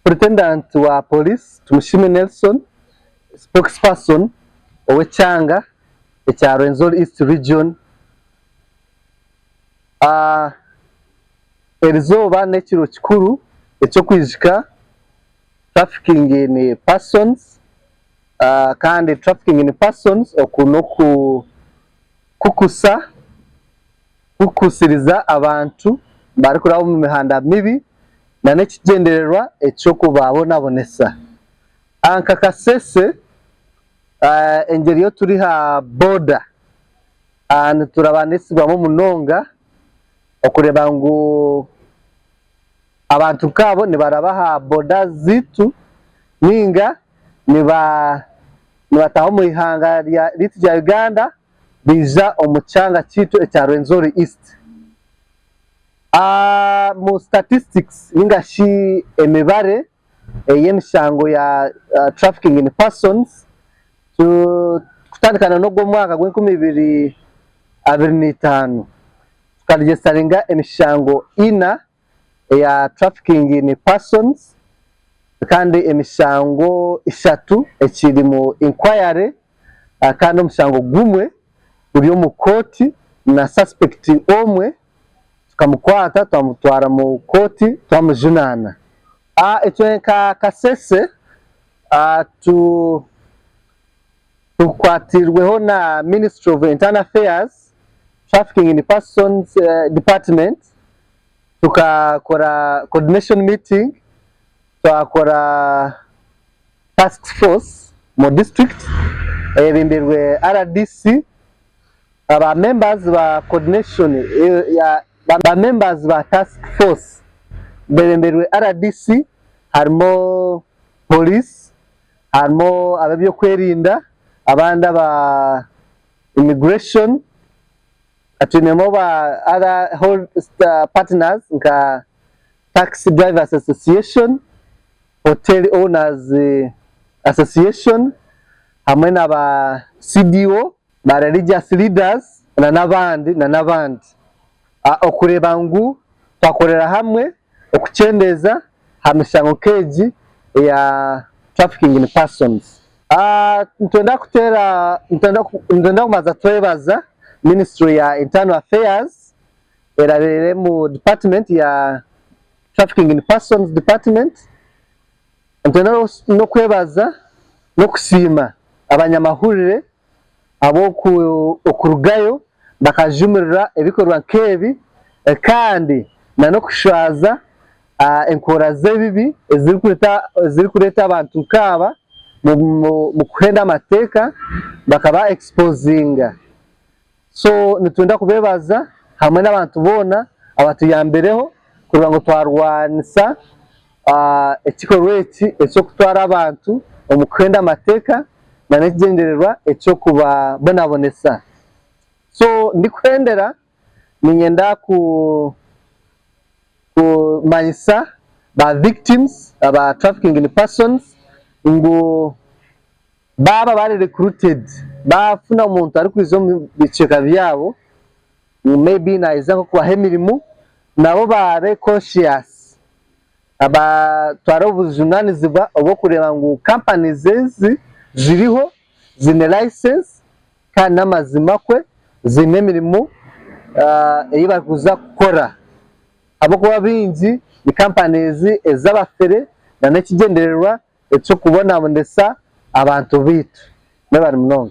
Superintendent wa police Tumushime Nelson, spokesperson owekyanga ekya Rwenzori East Region. Erizoba n'ekiro kikuru ekyo kwijika trafficking in persons, kandi trafficking in persons okuno kukusiriza abantu bari kuraho mu mihanda mibi na n'ekigendererwa ekyo kubabonabonesa. Anka Kasese engeri yo turi ha border turabanisibwamo munonga okureba ngu abantu kabo nibarabaha border zitu ninga nibataho mu ihanga rya Uganda biza omucyanga kitu ekya Rwenzori East. Mu statistics ningashi emibare y'emishango ya trafficking in persons kutandikana no mwaka gwa 2025 tukaregistaringa emishango ina ya trafficking in persons, kandi emishango 3 ekiri mu inquiry, kandi omushango gumwe uri mu koti na suspect omwe tukamukwata twamutwara mu koti twamujunana. Ekyo nka Kasese tukwatirweho na Ministry of Internal Affairs Trafficking in Persons Department, tukakora coordination meeting, tukakora task force mu district ebimberwe RDC, aba members ba coordination ba members ba task force bemberwe RDC, harimo police, harimo ababyo kwerinda, abanda ba immigration, atunemo ba other whole partners nka Taxi Drivers Association, Hotel Owners Association, hamwe na ba CDO, ba religious leaders na nabandi okureba ngu twakorera hamwe okuchendeza hamishango keji ya trafficking in persons. Ntenda kumaza twebaza Ministry ya Internal Affairs erarere mu department ya Trafficking in Persons Department. Ntenda no kwebaza no kusima abanyamahurire abo okurugayo bakajumirira ebikorwa nkebi, kandi na no kushwaza enkora zebibi eziri kureta abantu kaba mu kuhenda amateka bakaba exposinga. So nitunda kubebaza hamwe n'abantu bona abatuyambereho kugira ngo twarwanisa ekikorwa ekyo kutwara abantu mu kuhenda amateka na n'ekigendererwa ekyo kuba bonabonesa. So ndikwendera ninyenda manyisa ba victims aba trafficking in persons ngo baba bari recruited bafuna umuntu ari kwizo biceka byabo, maybe na izango kwa hemirimu nabo bare conscious aba twarobuzunani ziba obo kureba ngo companies ziriho zine license kandi namazima kwe zine mirimo eyiba kuza gukora abo kuba bingi ni companies ezabafere na n'ekigendererwa ekyo kubona abondesa abantu bitu mebari munonga.